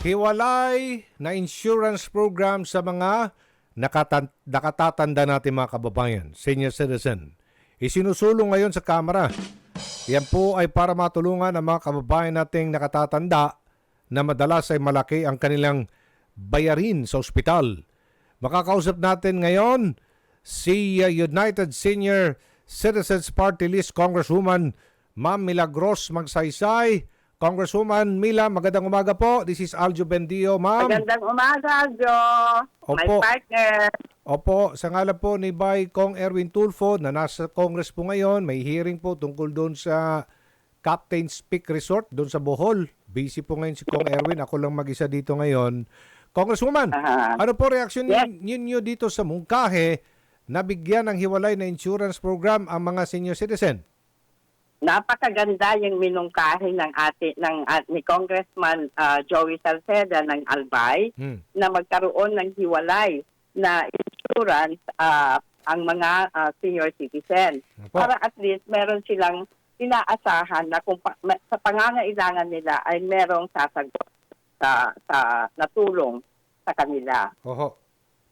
Hiwalay na insurance program sa mga nakatatanda natin mga kababayan, senior citizen. Isinusulong ngayon sa Kamara. Yan po ay para matulungan ang mga kababayan nating nakatatanda na madalas ay malaki ang kanilang bayarin sa ospital. Makakausap natin ngayon si United Senior Citizens Party List Congresswoman Ma'am Milagros Magsaysay. Congresswoman Mila, magandang umaga po. This is Aljo Bendio, ma'am. Magandang umaga, Aljo. My partner. Opo, sa ngalan po ni Bay Kong Erwin Tulfo na nasa Congress po ngayon, may hearing po tungkol doon sa Captain's Peak Resort doon sa Bohol. Busy po ngayon si Kong Erwin. Ako lang mag-isa dito ngayon. Congresswoman, ano po reaksyon ninyo dito sa mungkahe na bigyan ng hiwalay na insurance program ang mga senior citizen? Napakaganda yung minungkahi ni Congressman Joey Salceda ng Albay na magkaroon ng hiwalay na insurance ang mga senior citizen. Para at least meron silang inaasahan na kung sa pangangailangan nila ay merong sasagot sa natulong sa kanila. Oho.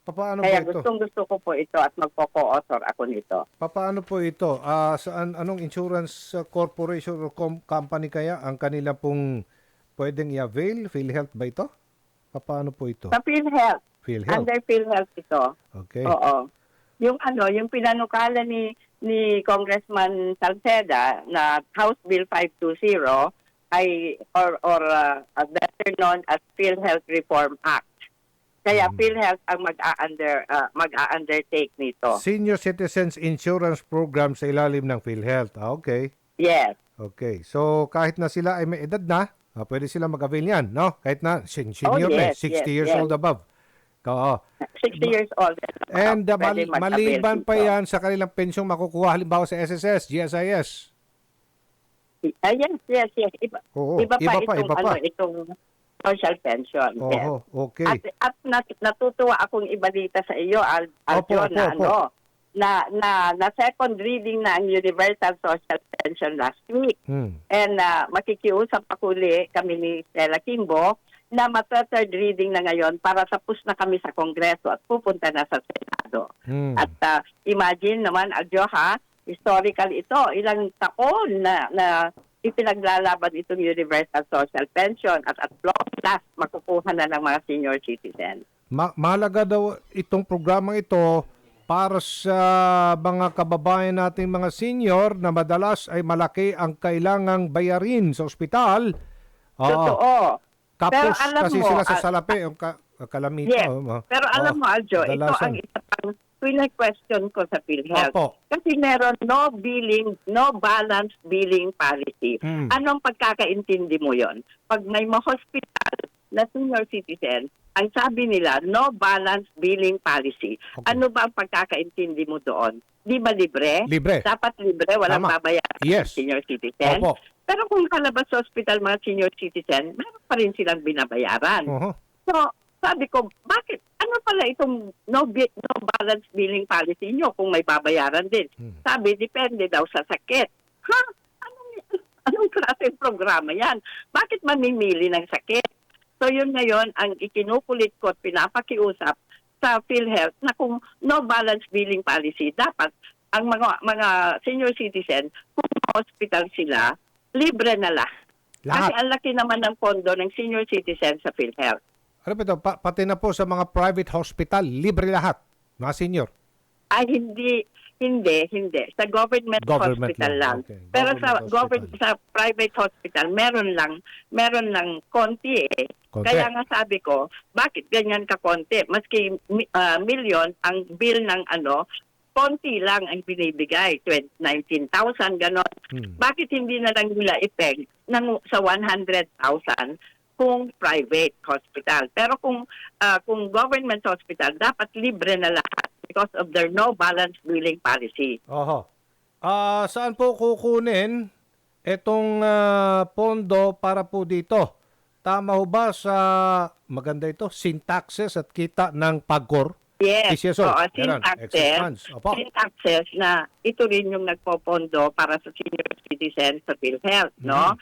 Paano Kaya po ito? gusto ko po ito at magpo-co-author ako nito. Paano po ito? Anong insurance corporation or company kaya ang kanila pong pwedeng i-avail? PhilHealth ba ito? Paano po ito? Sa PhilHealth. PhilHealth. Under PhilHealth ito. Okay. Oo. Yung pinanukala ni Congressman Salceda na House Bill 520 ay better known as PhilHealth Reform Act. Kaya PhilHealth ang mag-undertake nito. Senior Citizens Insurance Program sa ilalim ng PhilHealth. Okay. Yes. Okay. So kahit na sila ay may edad na, pwede sila mag-avail yan, no? Kahit na senior na, 60 years old above. 60 years old. And maliban pa yan sa kanilang pensyong makukuha halimbawa sa SSS, GSIS. Yes. Iba pa. Itong social pension. Yes. Okay. At natutuwa akong ibalita sa iyo, Aljo, na second reading na ang Universal Social Pension last week. And makikiusap kami ni Stella Kimbo na third reading na ngayon para tapos na kami sa Kongreso at pupunta na sa Senado. At imagine naman, Aljo, historical ito. Ilang taon na ipinaglalaban itong Universal Social Pension at long last makukuha na ng mga senior citizens. Mahalaga daw itong programang ito para sa mga kababayan nating mga senior na madalas ay malaki ang kailangang bayarin sa ospital. Totoo. Tapos kasi sila sa salapi, yung kalamito. Yes. Pero alam mo, Aljo, ito ang isa pang question ko sa PhilHealth. Kasi meron no balance billing policy. Anong pagkakaintindi mo yon? Pag may ma-hospital na senior citizen, ang sabi nila, no balance billing policy. Okay. Ano ba ang pagkakaintindi mo doon? Di ba libre? Libre. Dapat libre, walang babayaran Yes. senior citizen. Opo. Pero kung kalabas sa hospital mga senior citizen, meron pa rin silang binabayaran. So, sabi ko, bakit? Ano pala itong no balance billing policy nyo kung may babayaran din? Sabi, depende daw sa sakit. Anong klaseng programa yan? Bakit mamimili ng sakit? So yun ngayon, ang ikinukulit ko at pinapakiusap sa PhilHealth na kung no balance billing policy, dapat ang mga senior citizen, kung hospital sila, libre na lahat. Kasi ang laki naman ng pondo ng senior citizen sa PhilHealth. Ano ba ito? Pati na po sa mga private hospital, libre lahat, mga senior? Ay, hindi. Sa government hospital lang. Okay. Pero sa private hospital, meron lang konti eh. Kaya nga sabi ko, bakit ganyan ka konti? Maski million, ang bill ng konti lang ang binibigay, 19,000, gano'n. Bakit hindi na lang nila ipeg sa 100,000 kung private hospital? Pero kung government hospital, dapat libre na lahat because of their no balance billing policy. Saan po kukunin itong pondo para po dito? Tama ho ba sa maganda ito, syntaxes at kita ng PAGCOR? Yes, syntaxes na ito rin yung nagpopondo para sa senior citizens sa PhilHealth, no?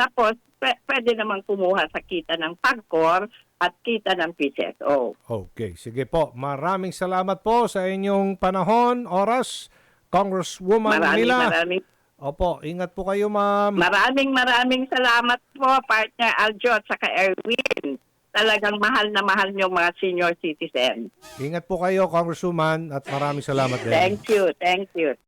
Tapos, pwede naman kumuha sa kita ng PAGCOR at kita ng PCSO. Okay, sige po. Maraming salamat po sa inyong panahon, oras, Congresswoman Mila. Maraming Opo, ingat po kayo, ma'am. maraming salamat po, partner Aljo at saka Erwin. Talagang mahal na mahal niyo mga senior citizen. Ingat po kayo, Congresswoman, at maraming salamat din. Thank you.